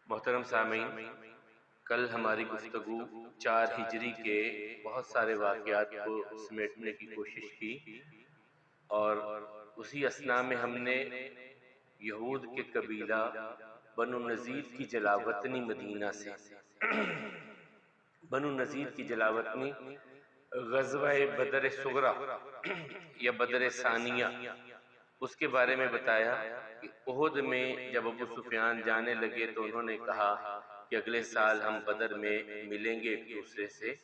محترم سامعین، کل ہماری گفتگو 4 ہجری کے بہت سارے واقعات کو سمیٹنے کی کوشش کی، اور اسی اثناء میں ہم نے یہود کے قبیلہ بنو نذیر کی جلاوطنی مدینہ سے بنو نذیر کی جلاوطنی غزوہ بدر صغریٰ یا بدر ثانیہ، اس کے بارے میں بتایا کہ احد میں جب ابو سفیان جانے لگے تو انہوں نے کہا کہ اگلے سال ہم بدر میں ملیں گے ایک دوسرے سے۔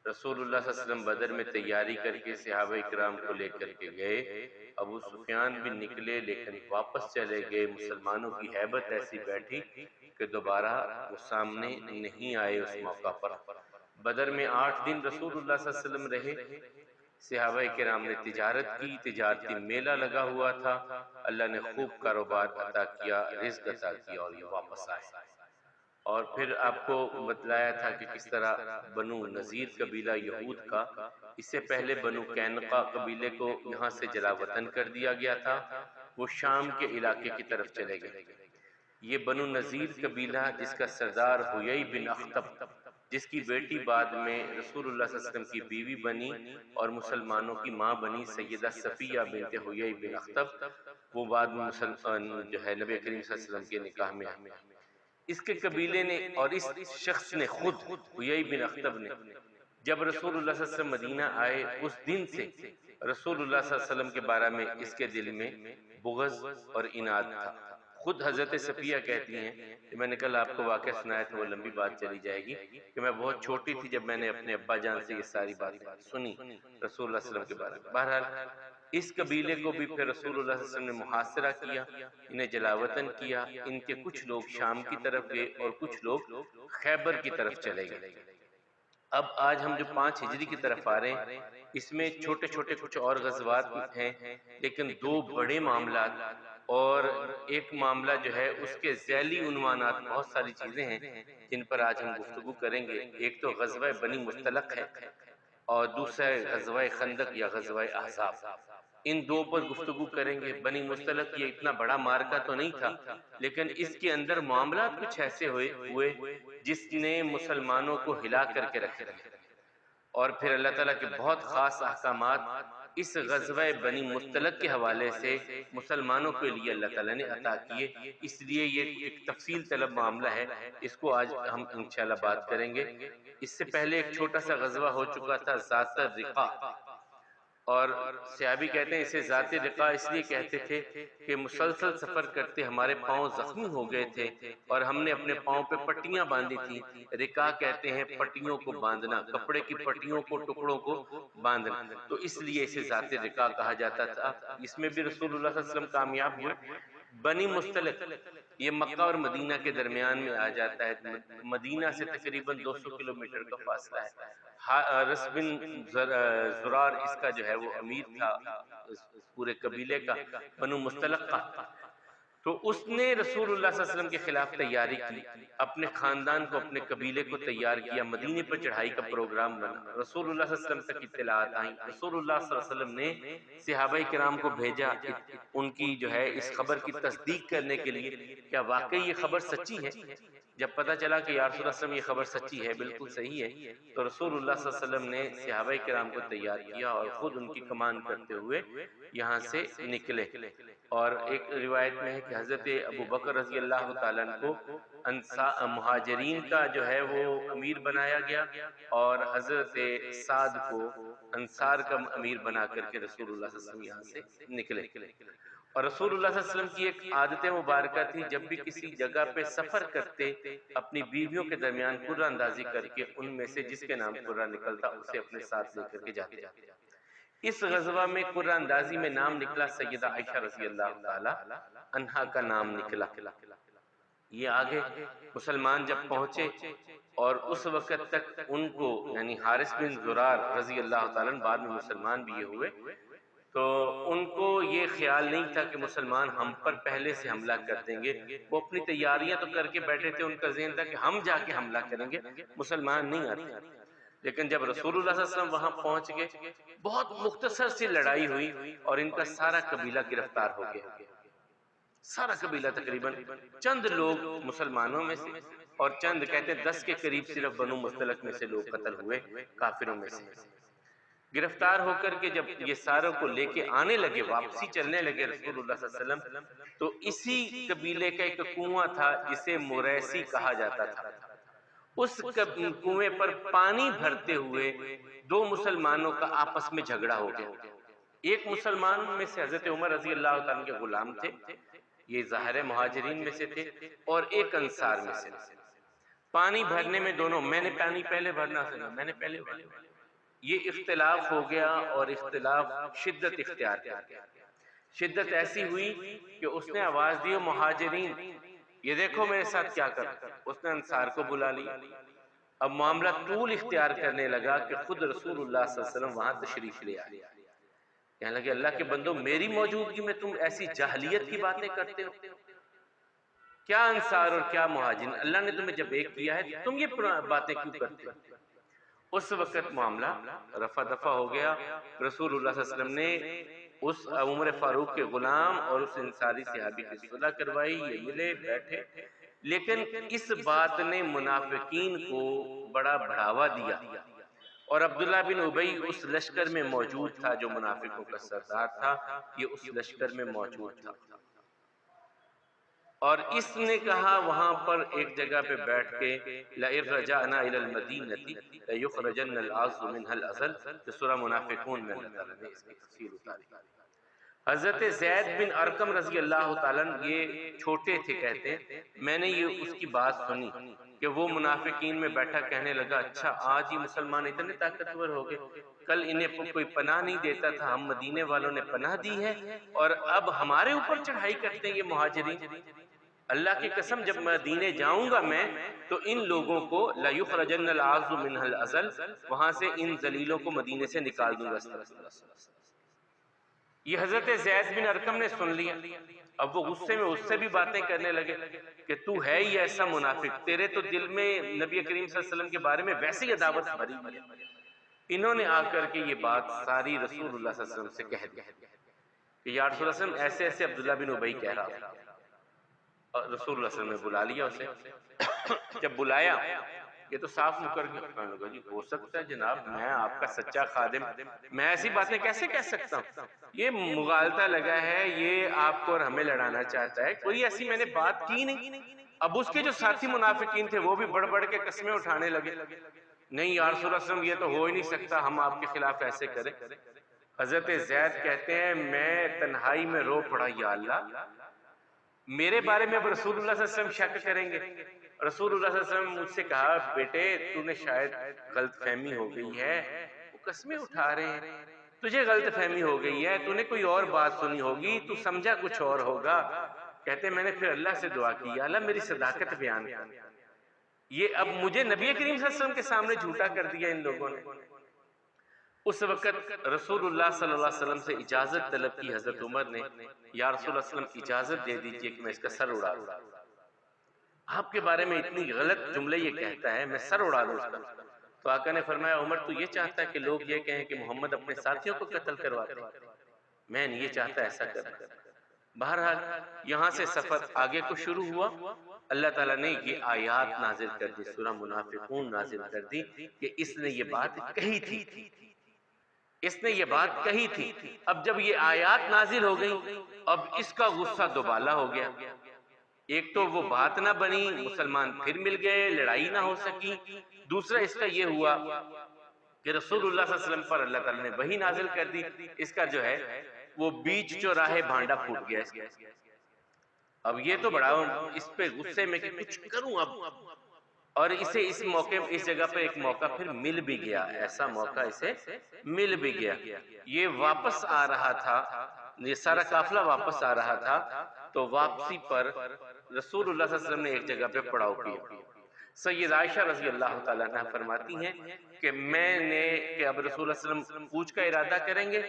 رسول اللہ صلی اللہ علیہ وسلم بدر میں تیاری کر کے صحابہ اکرام کو لے کر کے گئے۔ ابو سفیان بھی نکلے لیکن واپس چلے گئے۔ مسلمانوں کی ہیبت ایسی بیٹھی کہ دوبارہ وہ سامنے نہیں آئے اس موقع پر۔ بدر میں 8 دن رسول اللہ صلی اللہ علیہ وسلم رہے۔ صحابہ کرام نے تجارت کی، تجارتی میلہ لگا ہوا تھا، اللہ نے خوب کاروبار عطا کیا، رزق عطا کیا، اور یہ واپس آئے۔ اور پھر آپ کو بتلایا تھا کہ کس طرح بنو نذیر قبیلہ یہود کا، اس سے پہلے بنو قینقاع قبیلے کو یہاں سے جلا وطن کر دیا گیا تھا، وہ شام کے علاقے کی طرف چلے گئے۔ یہ بنو نذیر قبیلہ جس کا سردار حیی بن اخطب، جس کی بیٹی بعد میں رسول اللہ صلی اللہ علیہ وسلم کی بیوی بنی اور مسلمانوں کی ماں بنی، سیدہ صفیہ بنت حیی بن اخطب، وہ بعد میں مسلمان جو ہے نبی کریم صلی اللہ علیہ وسلم کے نکاح میں آئی۔ اس کے قبیلے نے اور اس شخص نے خود، حیی بن اخطب نے، جب رسول اللہ صلی اللہ علیہ وسلم مدینہ آئے اس دن سے رسول اللہ صلی اللہ علیہ وسلم کے بارے میں اس کے دل میں بغض اور عناد تھا۔ خود حضرت صفیہ کہتی ہیں کہ میں نے کل آپ کو واقعہ سنایا تھا، وہ لمبی بات چلی جائے گی، کہ میں بہت چھوٹی تھی جب میں نے اپنے ابا جان سے یہ ساری باتیں سنی رسول اللہ صلی اللہ علیہ وسلم کے بارے میں۔ بہرحال اس قبیلے کو بھی پھر رسول اللہ صلی اللہ علیہ وسلم نے محاصرہ کیا، انہیں جلاوطن کیا۔ ان کے کچھ لوگ شام کی طرف گئے اور کچھ لوگ خیبر کی طرف چلے گئے۔ اب آج ہم جو 5 ہجری کی طرف آ رہے ہیں، اس میں چھوٹے چھوٹے کچھ اور غزوات ہیں، لیکن 2 بڑے معاملات اور ایک معاملہ جو ہے اس کے ذیلی عنوانات، بہت ساری چیزیں ہیں جن پر آج ہم گفتگو کریں گے۔ ایک تو غزوہ بنی مستلق ہے اور دوسرا ہے غزوہ خندق یا غزوہ احزاب۔ ان 2 پر گفتگو کریں گے۔ بنی مستلق یہ اتنا بڑا مارکہ تو نہیں تھا، لیکن اس کے اندر معاملات کچھ ایسے ہوئے جس نے مسلمانوں کو ہلا کر کے رکھ دیا، اور پھر اللہ تعالیٰ کے بہت خاص احکامات اس غزوہ بنی مستلق کے حوالے سے مسلمانوں کے لیے اللہ تعالیٰ نے عطا کیے۔ اس لیے یہ ایک تفصیل طلب معاملہ ہے، اس کو آج ہم انشاءاللہ بات کریں گے۔ اس سے پہلے ایک چھوٹا سا غزوہ ہو چکا تھا، ذات الرقاع، اور صحابی کہتے ہیں اسے ذات الرقاع اس لیے کہتے تھے کہ مسلسل سفر کرتے ہمارے پاؤں زخمی ہو گئے تھے اور ہم نے اپنے پاؤں پہ پٹیاں باندھی تھی۔ رقاع کہتے ہیں پٹیوں کو باندھنا، کپڑے کی پٹیوں کو، ٹکڑوں کو باندھنا، تو اس لیے اسے ذات الرقاع کہا جاتا تھا۔ اس میں بھی رسول اللہ صلی اللہ علیہ وسلم کامیاب ہوئے۔ بنی مستلق یہ مکہ اور مدینہ کے درمیان میں آ جاتا ہے، مدینہ سے تقریباً 200 کلومیٹر کا فاصلہ ہے۔ حارث بن زرار اس کا جو ہے وہ امیر تھا پورے قبیلے کا، بنو مستلق کا۔ تو اس نے رسول اللہ صلی اللہ علیہ وسلم کے خلاف تیاری کی، اپنے خاندان کو، اپنے قبیلے کو تیار کیا، مدینے پر چڑھائی کا پروگرام بنا۔ رسول اللہ صلی اللہ علیہ وسلم تک اطلاعات آئیں، رسول اللہ صلی اللہ علیہ وسلم نے صحابہ کرام کو بھیجا ان کی جو ہے اس خبر کی تصدیق کرنے کے لیے، کیا واقعی یہ خبر سچی ہے؟ جب پتہ چلا کہ یا رسول اللہ صلی اللہ علیہ وسلم یہ خبر سچی ہے، بالکل صحیح ہے، تو رسول اللہ صلی اللہ علیہ وسلم نے صحابہ کرام کو تیار کیا اور خود ان کی کمان کرتے ہوئے یہاں سے نکلے۔ اور ایک روایت میں ہے کہ حضرت ابو بکر رضی اللہ تعالیٰ عنہ کو مہاجرین کا جو ہے وہ امیر بنایا گیا، اور حضرت سعد کو انصار کا امیر بنا کر کے رسول اللہ صلی اللہ علیہ وسلم یہاں سے نکلے۔ اور رسول اللہ صلی اللہ علیہ وسلم کی ایک عادت مبارکہ تھی، جب بھی کسی جگہ پہ سفر کرتے اپنی بیویوں کے درمیان قرعہ اندازی کر کے ان میں سے جس کے نام قرعہ نکلتا اسے اپنے ساتھ لے کر کے جاتے۔ اس غزوہ میں قرعہ اندازی میں نام نکلا سیدہ عائشہ رضی اللہ تعالی عنہا کا نام نکلا۔ یہ آگے مسلمان جب پہنچے اور اس وقت تک ان کو، یعنی حارث بن زرار رضی اللہ تعالیٰ عنہ بعد میں مسلمان بھی یہ ہوئے، تو ان کو یہ خیال نہیں تھا کہ مسلمان ہم پر پہلے سے حملہ کر دیں گے۔ وہ اپنی تیاریاں تو کر کے بیٹھے تھے، ان کا ذہن تھا کہ ہم جا کے حملہ کریں گے، مسلمان نہیں آتے۔ لیکن جب رسول اللہ صلی اللہ علیہ وسلم وہاں پہنچ گئے، بہت مختصر سی لڑائی ہوئی اور ان کا سارا قبیلہ گرفتار ہو گیا۔ سارا قبیلہ تقریباً چند لوگ مسلمانوں میں سے اور چند کہتے ہیں 10 کے قریب صرف بنو مستلق میں سے لوگ قتل ہوئے کافروں میں سے گرفتار ہو کر کے جب یہ ساروں کو لے کے آنے لگے واپسی چلنے لگے رسول اللہ صلی اللہ علیہ وسلم تو اسی قبیلے کا ایک کنواں تھا جسے مریسی کہا جاتا تھا اس کنویں پر پانی بھرتے ہوئے دو مسلمانوں کا آپس میں جھگڑا ہو گیا ایک مسلمان میں سے حضرت عمر رضی اللہ تعالیٰ کے غلام تھے یہ ظاہر مہاجرین میں سے تھے اور ایک انصار میں سے پانی بھرنے میں دونوں میں نے پانی پہلے بھرنا سنا میں نے پہلے بھرنا یہ اختلاف ہو گیا اور اختلاف شدت اختیار کر گیا شدت ایسی ہوئی کہ اس نے آواز دی مہاجرین یہ دیکھو میرے ساتھ کیا کر اس نے انصار کو بلا لیا اب معاملہ طول اختیار کرنے لگا کہ خود رسول اللہ صلی اللہ علیہ وسلم وہاں تشریف لے آئے کہنے لگے اللہ کے بندو میری موجودگی میں تم ایسی جاہلیت کی باتیں کرتے ہو کیا انصار اور کیا مہاجرین اللہ نے تمہیں جب ایک کیا ہے تم یہ باتیں کیوں کرتے ہو اس وقت معاملہ رفع دفع ہو گیا رسول اللہ صلی اللہ علیہ وسلم نے اس عمر فاروق کے غلام اور اس انصاری صحابی کی صلح کروائی یہ ملے بیٹھے لیکن اس بات نے منافقین کو بڑا بڑھاوا دیا اور عبداللہ بن ابی اس لشکر میں موجود تھا جو منافقوں کا سردار تھا یہ اس لشکر میں موجود تھا اور اس نے کہا وہاں پر ایک جگہ پہ بیٹھ کے لَإِن رَجَعْنَا إِلَى الْمَدِينَةِ لَيُخْرَجَنَّ الْأَعْزُّ مِنْهَا الْأَذَلُّ جو سورہ منافقون میں اللہ تعالیٰ نے اس کی تفسیر اتاری حضرت زید بن ارقم رضی اللہ تعالیٰ یہ چھوٹے تھے کہتے ہیں میں نے یہ اس کی بات سنی کہ وہ منافقین میں بیٹھا کہنے لگا اچھا آج یہ مسلمان اتنے طاقتور ہو گئے کل انہیں کوئی پناہ نہیں دیتا تھا ہم مدینے والوں نے پناہ دی ہے اور اب ہمارے اوپر چڑھائی کرتے ہیں یہ مہاجرین اللہ کی قسم جب مدینے جاؤں گا میں تو ان لوگوں کو لا یخرجن العز منها الازل وہاں سے ان ذلیلوں کو مدینے سے نکال دوں گا یہ حضرت زید بن ارقم نے سن لیا اب وہ غصے میں اس سے بھی باتیں کرنے لگے کہ تو ہے ہی ایسا منافق تیرے تو دل میں نبی کریم صلی اللہ علیہ وسلم کے بارے میں ویسی عداوت بھری ہوئی ہے انہوں نے آ کر کے یہ بات ساری رسول اللہ صلی اللہ علیہ وسلم سے کہہ دی کہ یا رسول اللہ صلی اللہ علیہ وسلم ایسے ایسے عبداللہ بن ابی کہہ رہا تھا اور رسول اللہ صلی اللہ علیہ وسلم نے بلا لیا اسے جب بلایا یہ تو صاف مکر گیا کہنے لگا جی ہو سکتا ہے جناب میں آپ کا سچا خادم میں ایسی باتیں کیسے کہہ سکتا ہوں یہ مغالطہ لگا ہے یہ آپ کو اور ہمیں لڑانا چاہتا ہے کوئی ایسی میں نے بات کی نہیں اب اس کے جو ساتھی منافقین تھے وہ بھی بڑھ بڑھ کے قسمیں اٹھانے لگے نہیں یا رسول اللہ صلی اللہ علیہ وسلم یہ تو ہو ہی نہیں سکتا ہم آپ کے خلاف ایسے کریں حضرت زید کہتے ہیں میں تنہائی میں رو پڑا یا اللہ میرے بارے میں اب رسول اللہ صلی اللہ علیہ وسلم شک کریں گے رسول اللہ صلی اللہ علیہ وسلم مجھ سے کہا بیٹے تو نے شاید غلط فہمی ہو گئی ہے وہ قسمیں اٹھا رہے ہیں تجھے غلط فہمی ہو گئی ہے تو نے کوئی اور بات سنی ہوگی تو سمجھا کچھ اور ہوگا کہتے ہیں میں نے پھر اللہ سے دعا کی یا اللہ میری صداقت بیان کر یہ اب مجھے نبی کریم صلی اللہ علیہ وسلم کے سامنے جھوٹا کر دیا ان لوگوں نے اس وقت رسول اللہ صلی اللہ علیہ وسلم سے اجازت طلب کی حضرت عمر نے یا رسول اللہ صلی اللہ علیہ وسلم اجازت دے دیجئے کہ میں اس کا سر اڑا دوں آپ کے بارے میں اتنی غلط جملے یہ کہتا ہے میں سر اڑا دوں اس کا تو آقا نے فرمایا عمر تو یہ چاہتا ہے کہ لوگ یہ کہیں کہ محمد اپنے ساتھیوں کو قتل کرواتے میں نہیں یہ چاہتا ایسا کرنا بہرحال یہاں سے سفر آگے کو شروع ہوا اللہ تعالیٰ نے یہ آیات نازل کر دی سورہ منافقون نازل کر دی کہ اس نے یہ بات کہی تھی اس نے یہ بات کہی تھی اب جب یہ آیات نازل ہو گئی اب اس کا غصہ دوبالا ہو گیا ایک تو وہ بات نہ بنی مسلمان پھر مل گئے لڑائی نہ ہو سکی دوسرا اس کا یہ ہوا کہ رسول اللہ صلی اللہ علیہ وسلم پر اللہ تعالیٰ نے وحی نازل کر دی اس کا جو ہے وہ بیچ چوراہے بھانڈا پھوٹ گیا اب یہ تو بڑا اس پہ غصے میں کہ کچھ کروں اب اور اسے اس موقع اس جگہ پہ ایک موقع پھر مل بھی گیا ایسا موقع اسے مل بھی گیا یہ واپس آ رہا تھا یہ سارا قافلہ واپس آ رہا تھا تو واپسی پر رسول اللہ صلی اللہ علیہ وسلم نے ایک جگہ پہ پڑاؤ کیا سید عائشہ رضی اللہ تعالیٰ عنہ فرماتی ہیں کہ میں نے کہ اب رسول اللہ صلی اللہ علیہ وسلم کوچ کا ارادہ کریں گے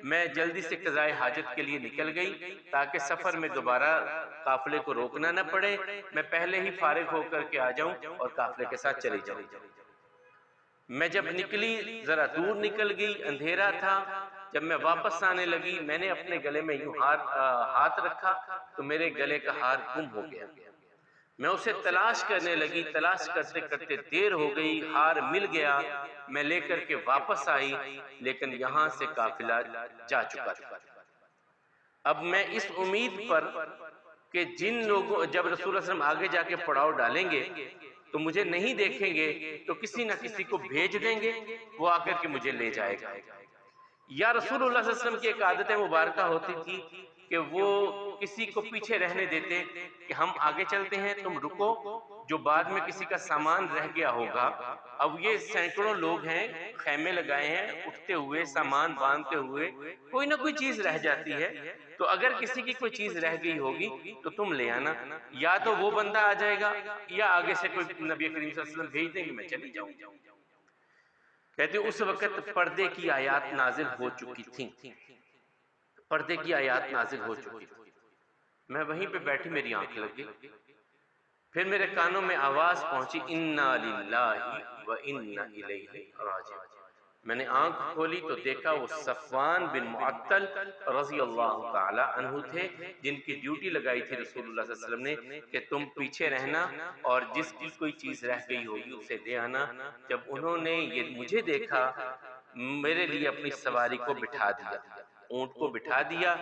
میں جلدی سے قضائے حاجت کے لیے نکل گئی تاکہ سفر میں دوبارہ قافلے کو روکنا نہ پڑے میں پہلے ہی فارغ ہو کر کے آ جاؤں اور قافلے کے ساتھ چلی جاؤں میں جب نکلی ذرا دور نکل گئی اندھیرا تھا جب میں واپس آنے لگی میں نے اپنے گلے میں یوں ہاتھ رکھا تو میرے گلے کا ہار گم ہو گیا. میں اسے تلاش کرنے لگی، تلاش کرتے کرتے دیر ہو گئی، ہار مل گیا، میں لے کر کے واپس آئی، لیکن یہاں سے قافلہ جا چکا تھا. اب میں اس امید پر کہ جن لوگوں جب رسول اللہ صلی اللہ علیہ وسلم آگے جا کے پڑاؤ ڈالیں گے تو مجھے نہیں دیکھیں گے تو کسی نہ کسی کو بھیج دیں گے، وہ آ کر کے مجھے لے جائے گا. یا رسول اللہ صلی اللہ علیہ وسلم کی ایک عادت مبارکہ ہوتی تھی کہ وہ کسی کو پیچھے رہنے دیتے کہ ہم آگے چلتے ہیں تم رکو، جو بعد میں کسی کا سامان رہ گیا ہوگا. اب یہ سینکڑوں لوگ ہیں، خیمے لگائے ہیں، اٹھتے ہوئے سامان باندھتے ہوئے کوئی نہ کوئی چیز رہ جاتی ہے، تو اگر کسی کی کوئی چیز رہ گئی ہوگی تو تم لے آنا. یا تو وہ بندہ آ جائے گا یا آگے سے کوئی نبی کریم صلی اللہ علیہ وسلم بھیج دیں گے، میں چلی جاؤں. کہتے ہیں اس وقت پردے کی آیات نازل ہو چکی تھیں، پردے کی آیات نازل ہو چکی تھی. میں وہیں پہ بیٹھی، میری آنکھ لگ گئی، پھر میرے کانوں میں آواز پہنچی انا للہ و انا الیہ راجعون. میں نے آنکھ کھولی تو دیکھا وہ صفوان بن معطل رضی اللہ تعالی عنہ تھے، جن کی ڈیوٹی لگائی تھی رسول اللہ صلی اللہ علیہ وسلم نے کہ تم پیچھے رہنا اور جس کی کوئی چیز رہ گئی ہوگی اسے دے آنا. جب انہوں نے یہ مجھے دیکھا، میرے لیے اپنی سواری کو بٹھا دیا، اونٹ کو بٹھا دیا،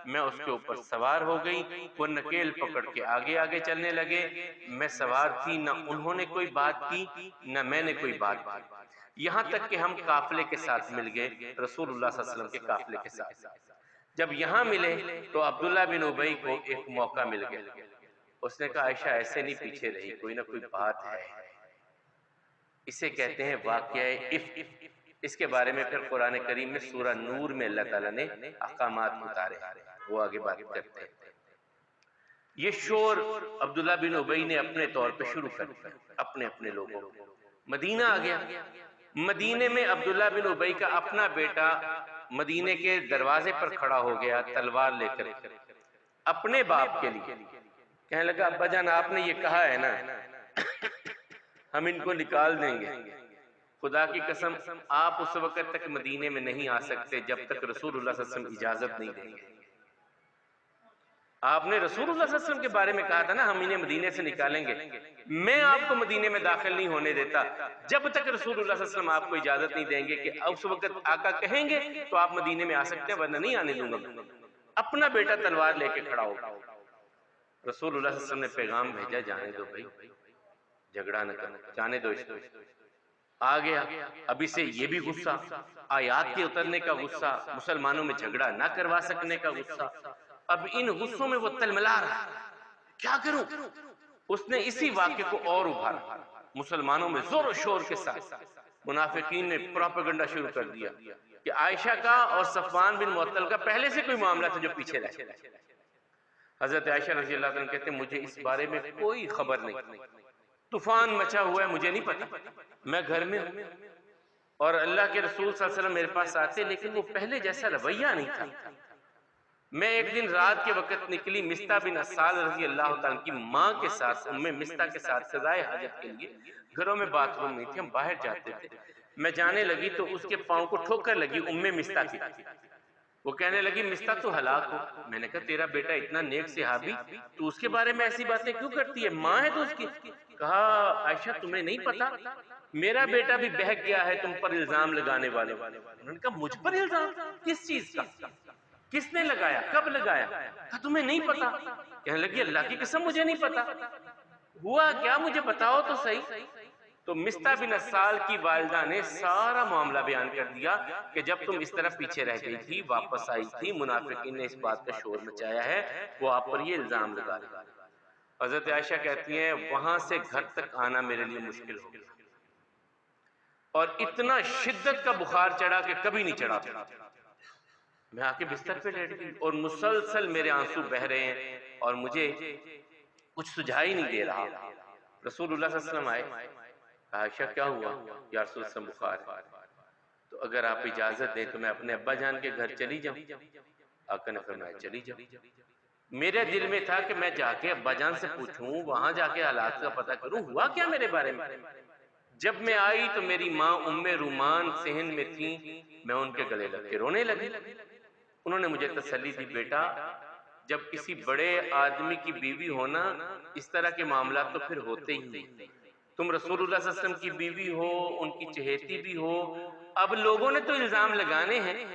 میں اس کے اوپر سوار ہو گئی. وہ نکیل پکڑ کے آگے آگے چلنے لگے. میں سوار تھی، نہ انہوں نے کوئی بات کی نہ میں نے کوئی بات کی، یہاں تک کہ ہم قافلے کے ساتھ مل گئے، رسول اللہ صلی اللہ علیہ وسلم کے قافلے کے ساتھ. جب یہاں ملے تو عبداللہ بن ابی کو ایک موقع مل گیا. اس نے کہا عائشہ ایسے نہیں پیچھے رہی، کوئی نہ کوئی بات ہے. اسے کہتے ہیں واقعہ افک. اس کے بارے میں پھر قرآن کریم میں سورہ نور میں اللہ تعالیٰ نے احکامات اتارے، وہ آگے بات کرتے ہیں. یہ شور عبداللہ بن ابی نے اپنے طور پہ شروع کر دیا، اپنے اپنے لوگوں کو. مدینہ آ گیا. مدینے میں عبداللہ بن ابی کا اپنا بیٹا مدینے کے دروازے پر کھڑا ہو گیا تلوار لے کر اپنے باپ کے لیے. کہنے لگا ابا جان آپ نے یہ کہا ہے نا ہم ان کو نکال دیں گے، خدا کی قسم آپ اس وقت تک مدینے میں نہیں آ سکتے جب تک رسول اللہ صلی اللہ علیہ وسلم اجازت نہیں دیں گے. آپ نے رسول اللہ صلی اللہ علیہ وسلم کے بارے میں کہا تھا نا ہم انہیں مدینے سے نکالیں گے، میں آپ کو مدینے میں داخل نہیں ہونے دیتا جب تک رسول اللہ صلی اللہ علیہ وسلم آپ کو اجازت نہیں دیں گے کہ اس وقت آقا کہیں گے تو آپ مدینے میں آ سکتے ہیں، ورنہ نہیں آنے دوں گا. اپنا بیٹا تلوار لے کے کھڑا ہو. رسول اللہ صلی اللہ علیہ وسلم نے پیغام بھیجا جانے دو بھائی، جھگڑا نہ کرو، جانے دو اس کو. آ گیا. اب اسے یہ بھی غصہ، آیات کے اترنے کا غصہ، مسلمانوں میں جھگڑا نہ کروا سکنے کا غصہ. اب ان غصوں میں وہ تلملا رہا، کیا کروں. اس نے اسی واقعے کو اور ابھارا، مسلمانوں میں زور و شور کے ساتھ منافقین نے پروپیگنڈا شروع کر دیا کہ عائشہ کا اور صفوان بن معطل کا پہلے سے کوئی معاملہ تھا جو پیچھے رہ گیا. حضرت عائشہ رضی اللہ عنہ کہتے ہیں مجھے اس بارے میں کوئی خبر نہیں، طوفان مچا ہوا ہے مجھے نہیں پتا، میں گھر میں ہوں اور اللہ کے رسول صلی اللہ علیہ وسلم میرے پاس آتے، لیکن وہ پہلے جیسا رویہ نہیں تھا. میں ایک دن رات کے وقت نکلی مستہ بن اسال رضی اللہ تعالیٰ کی ماں کے ساتھ، ام مستہ کے ساتھ سزائے حاجت کے لیے. گھروں میں باتھ روم نہیں تھے، ہم باہر جاتے تھے. میں جانے لگی تو اس کے پاؤں کو ٹھوکر لگی ام مستہ کی. وہ کہنے لگی مستہ تو ہلاک ہو. میں نے کہا تیرا بیٹا اتنا نیک صحابی، تو اس کے بارے میں ایسی باتیں کیوں کرتی ہے، ماں ہے تو اس کی. کہا عائشہ تمہیں نہیں پتا میرا بیٹا بھی بہک گیا ہے تم پر الزام لگانے والے. انہوں نے کہا مجھ پر الزام، کس چیز کا، کس نے لگایا، کب لگایا. کہا تمہیں نہیں پتا. کہنے لگی اللہ کی قسم مجھے نہیں پتا، ہوا کیا مجھے بتاؤ تو صحیح. تو مستہ بن اسال کی والدہ نے سارا معاملہ بیان کر دیا کہ جب تم اس طرح پیچھے رہ گئی تھی واپس آئی تھی، منافقین نے اس بات کا شور مچایا ہے، وہ آپ پر یہ الزام لگا رہے. حضرت عائشہ کہتی ہیں وہاں سے گھر تک آنا میرے لیے مشکل ہو گیا اور اتنا شدت کا بخار چڑھا کہ کبھی نہیں چڑھا تھا. میں آ کے بستر پہ لیٹ گئی اور مسلسل میرے آنسو بہ رہے ہیں اور مجھے کچھ سجھائی نہیں دے رہا. رسول اللہ صلی اللہ علیہ وسلم آئے. عائشہ کیا ہوا؟ یا رسول اللہ بخار ہے. تو اگر آپ اجازت دیں تو میں اپنے ابا جان کے گھر چلی جاؤں. آقا نے فرمایا چلی جاؤ. میرے دل میں تھا کہ میں جا کے ابا جان سے پوچھوں، وہاں جا کے حالات کا پتہ کروں ہوا کیا میرے بارے میں. جب میں آئی تو میری ماں ام رومان صحن میں تھیں، میں ان کے گلے لگ کے رونے لگی۔ انہوں نے مجھے تسلی دی، بیٹا جب کسی بڑے آدمی کی بیوی ہونا، اس طرح کے معاملات تو پھر ہوتے ہی ہیں۔ تم رسول اللہ صلی اللہ علیہ وسلم کی بیوی ہو، ان کی چہیتی بھی ہو، اب لوگوں نے تو الزام لگانے ہیں،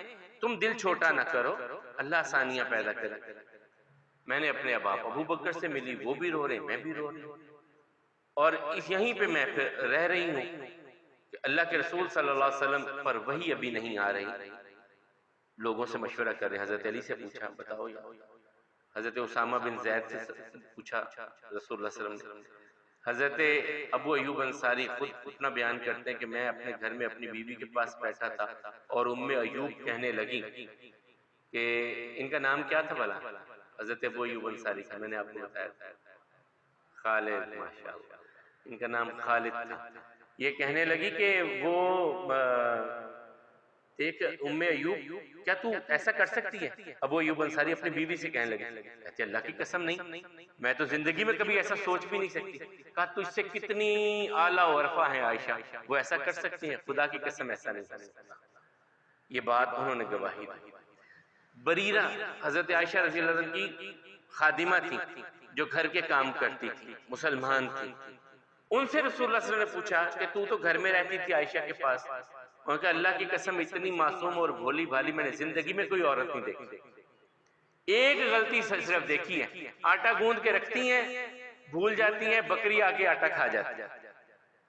تم دل چھوٹا نہ کرو، اللہ آسانیاں پیدا کرے۔ میں نے اپنے باپ ابو بکر سے ملی، وہ بھی رو رہے، میں بھی رو رہی ہوں، اور یہیں پہ میں پھر رہ رہی ہوں کہ اللہ کے رسول صلی اللہ علیہ وسلم پر وحی ابھی نہیں آ رہی۔ لوگوں سے مشورہ کر رہے ہیں، حضرت علی سے پوچھا بتاؤ، یا حضرت اسامہ بن زید سے پوچھا رسول اللہ صلی اللہ علیہ وسلم نے، حضرت ابو ایوب انصاری خود اتنا بیان کرتے ہیں کہ میں اپنے گھر میں اپنی بیوی کے پاس بیٹھا تھا اور ام ایوب کہنے لگی کہ ان کا نام کیا تھا بھلا؟ حضرت ابو ایوب انصاری کا میں نے آپ کو بتایا تھا، خالد، ماشاءاللہ، ان کا نام خالد تھا۔ یہ کہنے لگی کہ وہ دیکھ ام ایوب، کیا تو ایسا کر سکتی ہے؟ ابو ایوب انصاری اپنی بیوی سے کہنے لگے، کہتے اللہ کی قسم نہیں، میں تو زندگی میں کبھی ایسا سوچ بھی نہیں سکتی۔ کہا تو اس سے کتنی اعلیٰ و عرفہ ہیں عائشہ، وہ ایسا کر سکتی ہیں؟ خدا کی قسم ایسا نہیں کر سکتا۔ یہ بات انہوں نے گواہی دی۔ بریرہ حضرت عائشہ رضی اللہ عنہ کی خادمہ تھی جو گھر کے کام کرتی تھی، مسلمان تھی۔ ان سے رسول اللہ صلی اللہ علیہ وسلم نے پوچھا کہ تو گھر میں رہتی تھی عائشہ کے پاس، اور کہ اللہ کی قسم اتنی معصوم اور بھولی بھالی میں نے زندگی میں کوئی عورت نہیں دیکھی، ایک غلطی صرف دیکھی ہے، آٹا گوندھ کے رکھتی ہیں، بھول جاتی ہیں، بکری آ کے آٹا کھا جاتی ہے،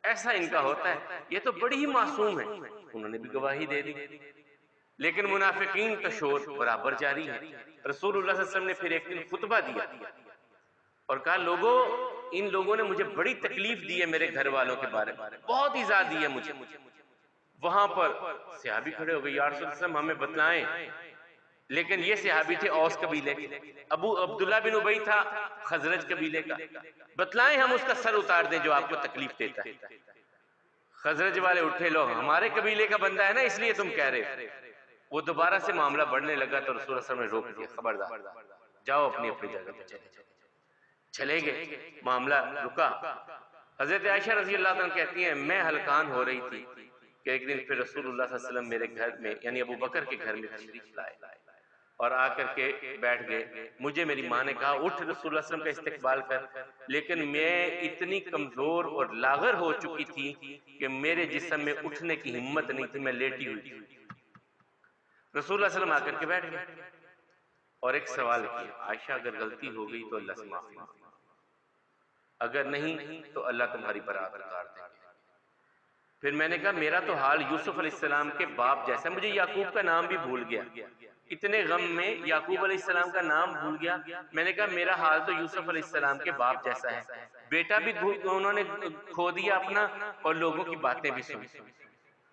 ایسا ان کا ہوتا ہے، یہ تو بڑی ہی معصوم ہے۔ انہوں نے بھی گواہی دے دی، لیکن منافقین کا شور برابر جاری ہے۔ رسول اللہ صلی اللہ علیہ وسلم نے پھر ایک دن خطبہ دیا اور کہا لوگوں، ان لوگوں نے مجھے بڑی تکلیف دی ہے، میرے گھر والوں کے بارے میں بہت ایذا دی ہے مجھے۔ وہاں پر صحابی کھڑے ہو گئے، یا رسول اللہ ہمیں بتلائیں، لیکن یہ صحابی تھے اوس قبیلے کے، ابو عبداللہ بن ابی تھا خزرج قبیلے کا، بتلائیں ہم اس کا سر اتار دیں جو آپ کو تکلیف دیتا ہے۔ خزرج والے اٹھے، لو ہمارے قبیلے کا بندہ ہے نا اس لیے تم کہہ رہے۔ وہ دوبارہ سے معاملہ بڑھنے لگا تو رسول اللہ صلی اللہ علیہ وسلم نے روک دیا، خبردار جاؤ اپنی اپنی جگہ پہ چلے گئے، معاملہ رکا۔ حضرت عائشہ رضی اللہ عنہ کہتی ہیں میں ہلکان ہو رہی تھی کہ ایک دن پھر رسول اللہ صلی اللہ علیہ وسلم میرے گھر میں یعنی ابو بکر کے گھر میں تشریف لائے اور آ کر کے بیٹھ گئے۔ مجھے میری ماں نے کہا اٹھ رسول اللہ صلی اللہ علیہ وسلم کا استقبال کر، لیکن میں اتنی کمزور اور لاغر ہو چکی تھی کہ میرے جسم میں اٹھنے کی ہمت نہیں تھی، میں لیٹی ہوئی تھی۔ رسول اللہ صلی اللہ علیہ وسلم آ کر کے بیٹھ گئے اور ایک سوال کیا، عائشہ اگر غلطی ہو گئی تو اللہ سے معافی مانگو، اگر نہیں تو اللہ تمہاری برات اتار دیں گے۔ پھر میں نے کہا میرا تو حال یوسف علیہ السلام کے باپ جیسا، مجھے یعقوب کا نام بھی بھول گیا، اتنے غم میں یعقوب علیہ السلام کا نام بھول گیا۔ میں نے کہا میرا حال تو یوسف علیہ السلام کے باپ جیسا ہے، بیٹا بھی انہوں نے کھو دیا اپنا اور لوگوں کی باتیں بھی سنی،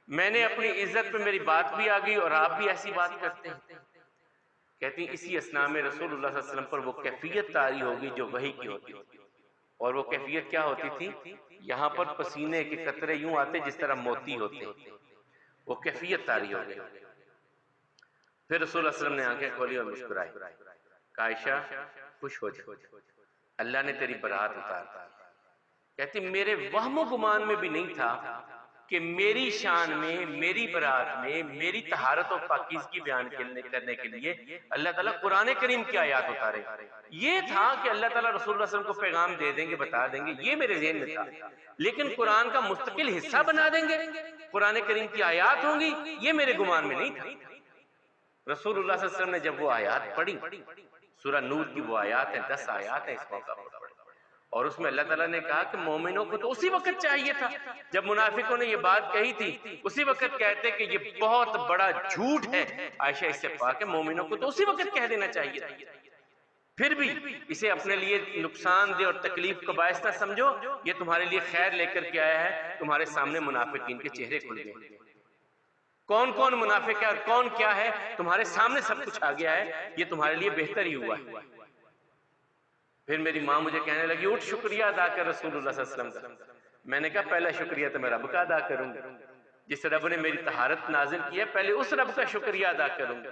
میں نے اپنی عزت پہ میری بات بھی آ گئی اور آپ بھی ایسی بات کرتے ہیں۔ کہتی ہیں اسی اثناء میں رسول اللہ صلی اللہ علیہ وسلم پر وہ کیفیت طاری ہوگی جو وحی کی ہوتی تھی، اور وہ کیفیت کیا ہوتی تھی؟ یہاں پر پسینے کے قطرے یوں آتے جس طرح موتی ہوتے ہیں، وہ کیفیت طاری ہو گئی۔ پھر رسول اللہ صلی اللہ علیہ وسلم نے آنکھیں کھولی اور مسکرائے، کہا عائشہ خوش ہو جا، اللہ نے تیری برات اتار دی۔ کہتی میرے وہم و گمان میں بھی نہیں تھا کہ میری شان میں، میری برات میں، میری طہارت و پاکیزگی بیان کرنے کے لیے اللہ تعالیٰ قرآن کریم کی آیات اتارے۔ یہ تھا کہ اللہ تعالیٰ رسول اللہ صلی اللہ علیہ وسلم کو پیغام دے دیں گے، بتا دیں گے، یہ میرے ذہن میں تھا، لیکن قرآن کا مستقل حصہ بنا دیں گے، قرآن کریم کی آیات ہوں گی، یہ میرے گمان میں نہیں تھا۔ رسول اللہ صلی اللہ علیہ وسلم نے جب وہ آیات پڑھی، سورہ نور کی وہ آیات ہیں، 10 آیات ہیں اس موقع پر، اور اس میں اللہ تعالیٰ نے کہا کہ مومنوں کو تو اسی وقت چاہیے تھا جب منافقوں نے یہ بات کہی تھی، اسی وقت کہتے کہ یہ بہت بڑا جھوٹ ہے، عائشہ اس سے پاک ہے، مومنوں کو تو اسی وقت کہہ دینا چاہیے تھا۔ پھر بھی اسے اپنے لیے نقصان دہ اور تکلیف کا باعث نہ سمجھو، یہ تمہارے لیے خیر لے کر کے آیا ہے۔ تمہارے سامنے منافقین کے چہرے کھل گئے، کون کون منافق ہے اور کون کیا ہے تمہارے سامنے سب کچھ آ گیا ہے، یہ تمہارے لیے بہتر ہی ہوا ہے۔ پھر میری ماں مجھے کہنے لگی اٹھ شکریہ ادا کر رسول اللہ صلی اللہ علیہ وسلم کا۔ میں نے کہا پہلا شکریہ تو میں رب کا ادا کروں گا، جس رب نے میری طہارت نازل کی ہے، پہلے اس رب کا شکریہ ادا کروں گا۔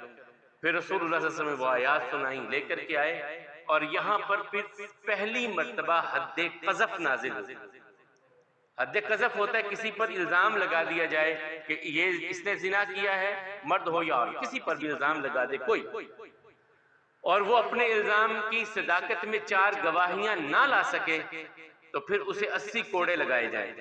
پھر رسول اللہ صلی اللہ علیہ وسلم وہ آیات سنائیں، لے کر کے آئے، اور یہاں پر پھر پہلی مرتبہ حد قذف نازل ہوئی۔ حد قذف ہوتا ہے کسی پر الزام لگا دیا جائے کہ یہ اس نے زنا کیا ہے، مرد ہو یا عورت، کسی پر بھی الزام لگا دے کوئی، اور وہ اپنے الزام کی صداقت میں 4 گواہیاں نہ لا سکے تو پھر اسے 80 کوڑے لگائے جائیں۔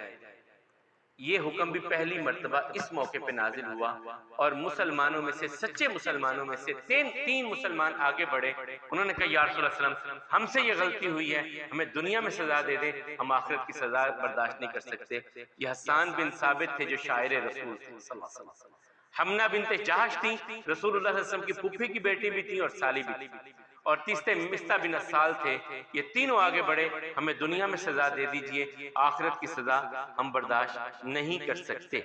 یہ حکم بھی پہلی مرتبہ اس موقع پہ نازل ہوا، اور مسلمانوں میں سے، سچے مسلمانوں میں سے تین مسلمان آگے بڑھے، انہوں نے کہا یا رسول اللہ صلی اللہ علیہ وسلم ہم سے یہ غلطی ہوئی ہے، ہمیں دنیا میں سزا دے دیں، ہم آخرت کی سزا برداشت نہیں کر سکتے۔ یہ حسان بن ثابت تھے جو شاعر رسول تھے صلی اللہ علیہ وسلم۔ حمنہ بنت جہش تھی، رسول اللہ صلی اللہ علیہ وسلم کی پھوپھی کی بیٹی بھی تھی اور سالی بھی تھی، اور تیسرے مستہ بن اسال تھے۔ یہ تینوں آگے بڑھے، ہمیں دنیا میں سزا دے دیجئے، آخرت کی سزا ہم برداشت نہیں کر سکتے۔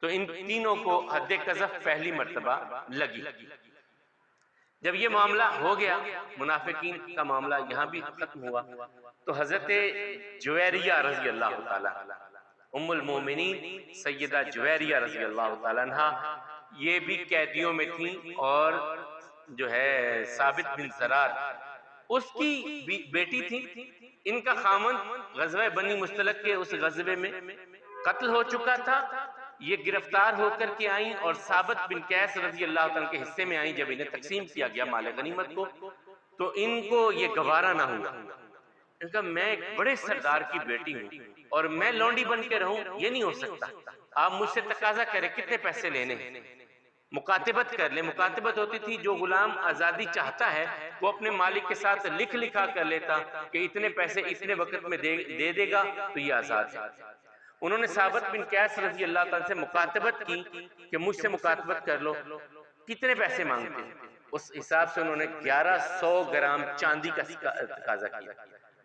تو ان تینوں کو حد قذف پہلی مرتبہ لگی۔ جب یہ معاملہ ہو گیا، منافقین کا معاملہ یہاں بھی ختم ہوا، تو حضرت جویریہ رضی اللہ تعالیٰ ام المومنین سیدہ جویریہ رضی اللہ تعالیٰ عنہ یہ بھی قیدیوں میں تھیں، اور جو ہے ثابت بن زرار اس کی بیٹی تھی۔ ان کا خامند غزوہ بنی مستلق کے اس غزوے میں قتل ہو چکا تھا، یہ گرفتار ہو کر کے آئیں اور ثابت بن قیس رضی اللہ عنہ کے حصے میں آئیں۔ جب انہیں تقسیم کیا گیا مال غنیمت کو تو ان کو یہ گوارا نہ ہوا، ان کا میں ایک بڑے سردار کی بیٹی ہوں اور میں لونڈی بن کے رہوں، یہ نہیں ہو سکتا، آپ مجھ سے تقاضا کریں کتنے پیسے لینے ہیں، مکاتبت کر لیں۔ مکاتبت ہوتی تھی، جو غلام آزادی چاہتا ہے وہ اپنے مالک کے ساتھ لکھا کر لیتا کہ اتنے پیسے اتنے وقت میں دے دے گا تو یہ آزاد ہے۔ انہوں نے ثابت بن قیس رضی اللہ تعالیٰ سے مکاتبت کی کہ مجھ سے مکاتبت کر لو، کتنے پیسے مانگتے ہیں؟ اس حساب سے انہوں نے 1100 گرام چاندی کا تقاضا کیا،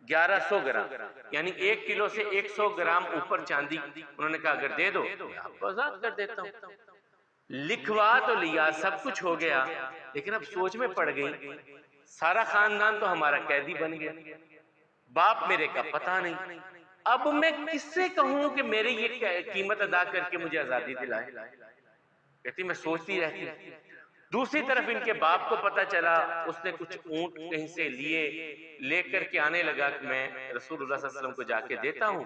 1100 گرام، یعنی 1 کلو سے 100 گرام اوپر چاندی۔ انہوں نے کہا اگر دے دو میں آپ کو آزاد کر دیتا ہوں۔ لکھوا تو لیا، سب کچھ ہو گیا، لیکن اب سوچ میں پڑ گئی سارا خاندان تو ہمارا قیدی بن گیا، باپ میرے کا پتہ نہیں، اب میں کس سے کہوں کہ میری یہ قیمت ادا کر کے مجھے آزادی دلائے؟ کہتی میں سوچتی رہتی۔ دوسری طرف ان کے باپ کو پتہ چلا، اس نے کچھ اونٹ کہیں سے لے کر کے آنے لگا کہ میں رسول اللہ صلی اللہ علیہ وسلم کو جا کے دیتا ہوں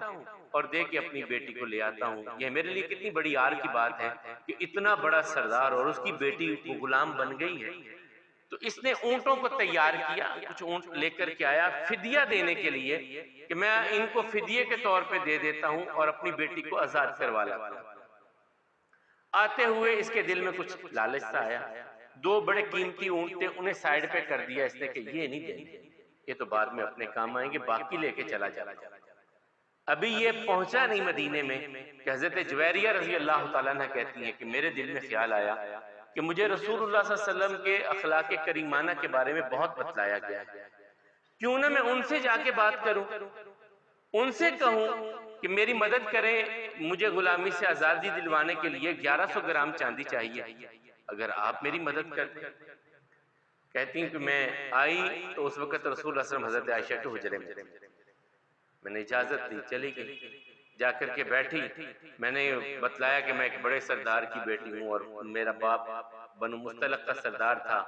اور دے کے اپنی بیٹی کو لے آتا ہوں۔ یہ میرے لیے کتنی بڑی آر کی بات ہے کہ اتنا بڑا سردار اور اس کی بیٹی کو غلام بن گئی ہے۔ تو اس نے اونٹوں کو تیار کیا، کچھ اونٹ لے کر کے آیا فدیہ دینے کے لیے کہ میں ان کو فدیے کے طور پہ دے دیتا ہوں اور اپنی بیٹی کو آزاد کروا لیتا ہوں۔ آتے ہوئے اس کے دل میں کچھ لالچ سا آیا، 2 بڑے قیمتی اونٹ تھے، انہیں سائیڈ پہ کر دیا اس نے کہ یہ نہیں دیں گے، یہ تو بعد میں اپنے کام آئیں گے، باقی لے کے چلا جانا۔ ابھی یہ پہنچا نہیں مدینے میں کہ حضرت جویریہ رضی اللہ تعالیٰ عنہ کہتی ہیں کہ میرے دل میں خیال آیا کہ مجھے رسول اللہ صلی اللہ علیہ وسلم کے اخلاق کریمانہ کے بارے میں بہت بتلایا گیا ہے، کیوں نہ میں ان سے جا کے بات کروں، ان سے کہوں کہ میری مدد کریں، مجھے غلامی سے آزادی دلوانے کے لیے 1100 گرام چاندی چاہیے، اگر آپ میری مدد کر دیں۔ کہتی ہیں کہ میں آئی تو اس وقت رسول اللہ صلی اللہ علیہ وسلم حضرت عائشہ کے حجرے میں نے اجازت دی، چلی گئی، جا کر کے بیٹھی، میں نے بتلایا کہ میں ایک بڑے سردار کی بیٹی ہوں اور میرا باپ بنو مستلق کا سردار تھا،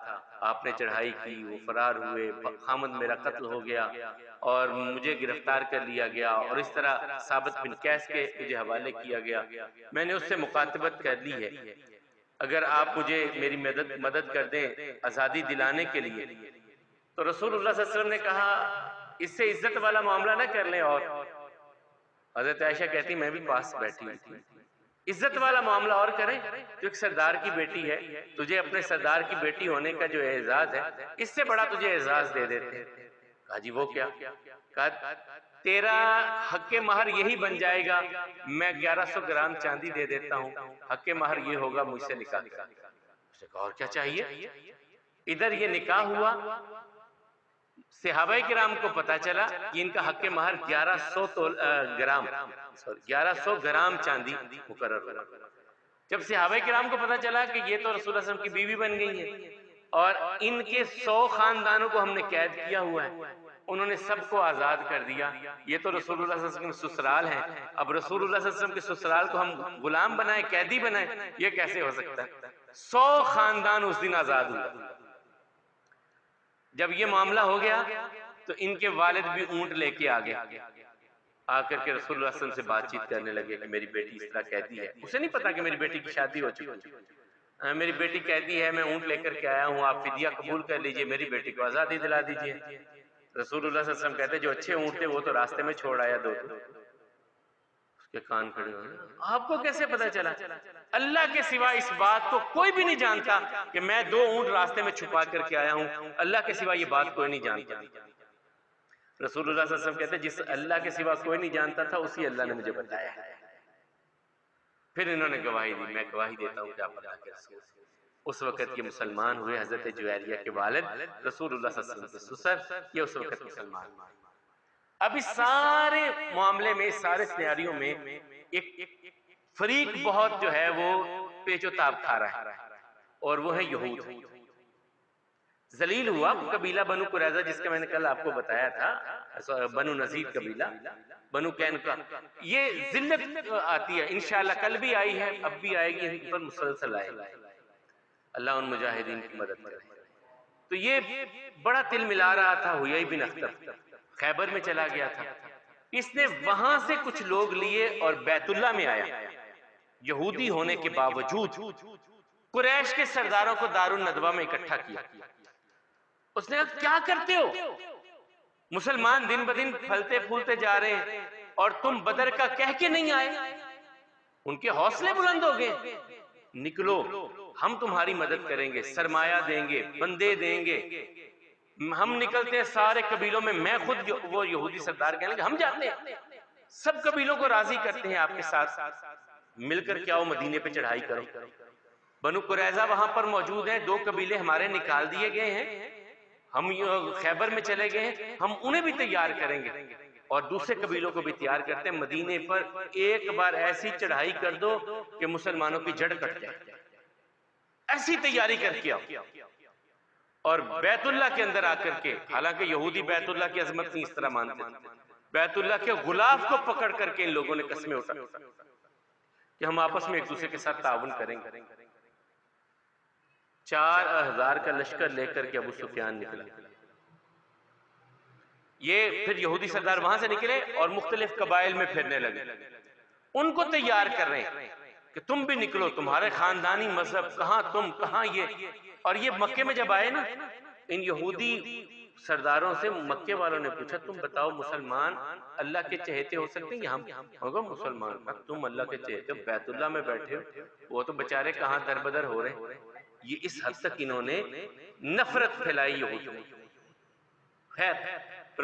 آپ نے چڑھائی کی، وہ فرار ہوئے، خامد میرا قتل ہو گیا اور مجھے گرفتار کر لیا گیا، اور اس طرح ثابت بن قیس کے مجھے حوالے کیا گیا، میں نے اس سے مکاتبت کر لی ہے، اگر آپ مجھے میری مدد کر دیں آزادی دلانے کے لیے۔ تو رسول اللہ صلی اللہ علیہ وسلم نے کہا اس سے عزت والا معاملہ نہ کر لیں، اور حضرت عائشہ کہتی میں بھی پاس بیٹھی ہوئی تھی، عزت والا معاملہ اور کریں، تو ایک سردار کی بیٹی ہے، تجھے اپنے سردار کی بیٹی ہونے کا جو اعزاز ہے اس سے بڑا تجھے اعزاز دے دیتے ہیں۔ کہا جی وہ کیا؟ کہا تیرا حق مہر یہی بن جائے گا، میں 1100 گرام چاندی دے دیتا ہوں، حق مہر یہ ہوگا مجھ سے نکاح کر۔ اس نے کہا اور کیا چاہیے؟ ادھر یہ نکاح ہوا، صحابہ کرام کو پتا چلا کہ ان کا حق مہر 1100 گرام چاندی مقرر ہوا۔ جب صحابہ کرام کو پتا چلا کہ یہ تو رسول اللہ صلی اللہ علیہ وسلم کی بیوی بن گئی ہے اور ان کے 100 خاندانوں کو ہم نے قید کیا ہوا ہے، انہوں نے سب کو آزاد کر دیا، یہ تو رسول اللہ صلی اللہ علیہ وسلم کے سسرال ہیں، اب رسول اللہ صلی اللہ علیہ وسلم کے سسرال کو ہم غلام بنائیں، قیدی بنائیں، یہ کیسے ہو سکتا ہے؟ 100 خاندان اس دن آزاد ہوئے۔ جب یہ معاملہ ہو گیا تو ان کے والد بھی اونٹ لے کے آ گئے آ کر کے رسول اللہ صلی اللہ علیہ وسلم سے بات چیت کرنے لگے کہ میری بیٹی اس طرح کہتی ہے. اسے نہیں پتا کہ میری بیٹی کی شادی ہو چکی ہے. میری بیٹی کہتی ہے میں اونٹ لے کر کے آیا ہوں, آپ فدیہ قبول کر لیجئے, میری بیٹی کو آزادی دلا دیجئے. رسول اللہ صلی اللہ علیہ وسلم کہتے جو اچھے اونٹ تھے وہ تو راستے میں چھوڑ آیا دو. اس کے کان کھڑے ہوئے, آپ کو کیسے پتا چلا؟ اللہ کے سوا اس بات کو کوئی بھی نہیں جانتا کہ میں 2 اونٹ راستے میں چھپا کر کے آیا ہوں. اللہ کے سوا یہ بات کوئی نہیں جانتا. رسول اللہ صلی اللہ علیہ وسلم کہتے جس اللہ کے سوا کوئی نہیں جانتا تھا اسی اللہ نے مجھے بتایا. پھر انہوں نے گواہی دی, میں گواہی دیتا ہوں کہ آپ اللہ کے رسول. اس وقت یہ مسلمان ہوئے. حضرت جویریہ کے والد رسول اللہ صلی اللہ علیہ وسلم کے سسر, یہ اس وقت مسلمان ہوئے. اب اس سارے معاملے میں, اس سارے سیناریوں میں ایک فریق بہت جو ہے وہ پیچ و تاب کھا رہا ہے, اور وہ ہے یہود. ذلیل ہوا قبیلہ بنو قریظہ جس کا میں نے کل آپ کو بتایا تھا, بنو نذیر قبیلہ, بنو قینقاع. یہ ذلت آتی ہے انشاءاللہ, کل بھی آئی ہے, اب بھی آئے گی, ان پر مسلسل آئے گی. اللہ ان مجاہدین کی مدد کرے. تو یہ بڑا تل ملا رہا تھا. حیی بن اخطب خیبر میں چلا گیا تھا. اس نے وہاں سے کچھ لوگ لیے اور بیت اللہ میں آیا. یہودی ہونے کے باوجود قریش کے سرداروں کو دار الندوہ میں اکٹھا کیا. اس نے کہا کیا کرتے ہو؟ مسلمان دن بدن پھلتے پھولتے جا رہے ہیں اور تم بدر کا کہہ کے نہیں آئے. ان کے حوصلے بلند ہو گئے. نکلو, ہم تمہاری مدد کریں گے, سرمایہ دیں گے, بندے دیں گے. ہم نکلتے ہیں سارے قبیلوں میں. میں خود وہ یہودی سردار کہنے لگے ہم جاتے ہیں, سب قبیلوں کو راضی کرتے ہیں آپ کے ساتھ, مل کر کے آؤ مدینے پہ چڑھائی کرو. بنو قریظہ وہاں پر موجود ہیں, 2 قبیلے ہمارے نکال دیے گئے ہیں, ہم خیبر میں چلے گئے ہیں, ہم انہیں بھی تیار کریں گے اور دوسرے قبیلوں کو بھی تیار کرتے ہیں. مدینے پر ایک بار ایسی چڑھائی کر دو کہ مسلمانوں کی جڑ کٹ جائے. ایسی تیاری کر کے آؤ. اور بیت اللہ کے اندر آ کر کے, حالانکہ یہودی بیت اللہ کی عظمت نہیں اس طرح مانتے تھے, بیت اللہ کے غلاف کو پکڑ کر کے ان لوگوں نے قسمیں اٹھائی کہ ہم آپس میں ایک دوسرے کے ساتھ تعاون کریں گے. 4000 کا لشکر لے کر کے ابو سفیان نکلا. یہ پھر یہودی سردار وہاں سے نکلے اور مختلف قبائل میں پھرنے لگے. ان کو تیار کر رہے ہیں کہ تم بھی نکلو, تمہارے خاندانی مذہب کہاں, تم کہاں یہ. اور یہ مکے میں جب آئے نا, ان یہودی سرداروں سے مکے والوں نے پوچھا تم بتاؤ مسلمان اللہ کے چہیتے ہو سکتے ہیں؟ یہاں ہوگا مسلمان, تم اللہ کے چہیتے ہو, بیت اللہ میں بیٹھے ہو, وہ تو بچارے کہاں دربدر ہو رہے ہیں. یہ اس حد تک انہوں نے نفرت پھیلائی یہودیوں. خیر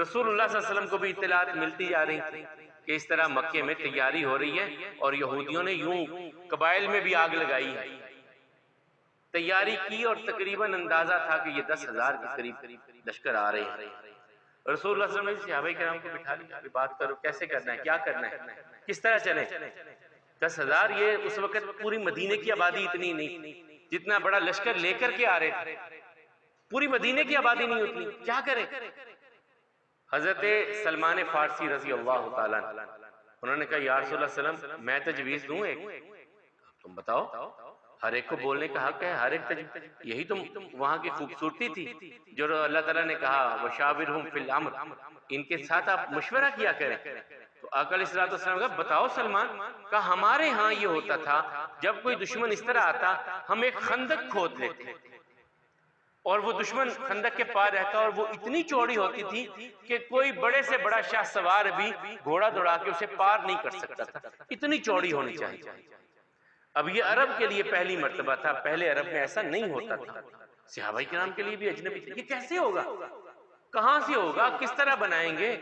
رسول اللہ صلی اللہ علیہ وسلم کو بھی اطلاعات ملتی جا رہی تھی کہ اس طرح مکے میں تیاری ہو رہی ہے اور یہودیوں نے یوں قبائل میں بھی آگ لگائی ہے. تیاری کی اور تقریباً اندازہ تھا کہ یہ 10,000 کے قریب لشکر آ رہے ہیں. رسول اللہ صلی اللہ علیہ وسلم نے صحابہ کرام کو بٹھا لیا, بات کرو کیسے کرنا ہے, کیا کرنا ہے, کس طرح چلیں. 10,000 یہ اس وقت پوری مدینے کی آبادی اتنی نہیں, جتنا بڑا لشکر لے کر کے آ رہے تھے, پوری مدینے کی آبادی نہیں اتنی, کیا کریں. حضرت سلمان فارسی رضی اللہ تعالیٰ انہوں نے کہا یا رسول اللہ صلی اللہ علیہ وسلم میں تجویز دوں ایک, تم بتاؤ. ہر ایک کو بولنے کا حق ہے, ہر ایک یہی تو وہاں کی خوبصورتی تھی جو اللہ تعالیٰ نے کہا وشاورہم فی الامر, ان کے ساتھ آپ مشورہ کیا کریں. تو آقا علیہ الصلوۃ والسلام نے کہا بتاؤ سلمان. کہا ہمارے ہاں یہ ہوتا تھا جب کوئی دشمن اس طرح آتا ہم ایک خندق کھود لیتے اور وہ دشمن خندق کے پار رہتا اور وہ اتنی چوڑی ہوتی تھی کہ کوئی بڑے سے بڑا شاہ سوار بھی گھوڑا دوڑا کے اسے پار نہیں کر سکتا تھا, اتنی چوڑی ہونی چاہیے. اب یہ عرب کے لیے پہلی مرتبہ تھا, پہلے عرب میں ایسا نہیں ہوتا تھا, صحابہ کرام کے لیے بھی اجنبی تھا. یہ کیسے ہوگا, کہاں سے ہوگا, کس طرح بنائیں گے,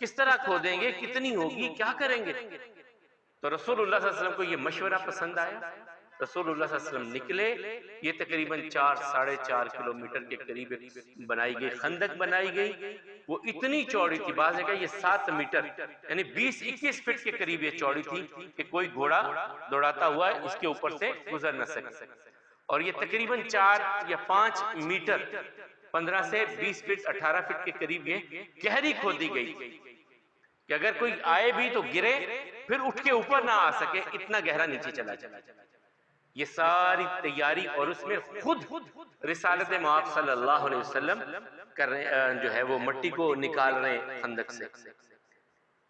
کس طرح کھودیں گے, کتنی ہوگی, کیا کریں گے. تو رسول اللہ صلی اللہ علیہ وسلم کو یہ مشورہ پسند آیا. رسول اللہ صلی اللہ علیہ وسلم نکلے. یہ تقریباً 4-4.5 کلومیٹر کے قریب بنائی گئی خندق بنائی گئی. وہ اتنی چوڑی تھی, بعض نے کہا یہ 7 میٹر یعنی 20-21 فٹ کے قریب یہ چوڑی تھی کہ کوئی گھوڑا دوڑاتا ہوا اس کے اوپر سے گزر نہ سکے. اور یہ تقریباً 4 یا 5 میٹر 15 سے 20 فٹ 18 فٹ کے قریب یہ گہری کھودی گئی کہ اگر کوئی آئے بھی تو گرے پھر اٹھ کے اوپر نہ آ سکے, اتنا گہرا نیچے چلا جائے. یہ ساری تیاری, اور اس میں خود رسالت مآب صلی اللہ علیہ وسلم کر رہے جو ہے وہ مٹی کو نکال رہے ہیں خندق سے.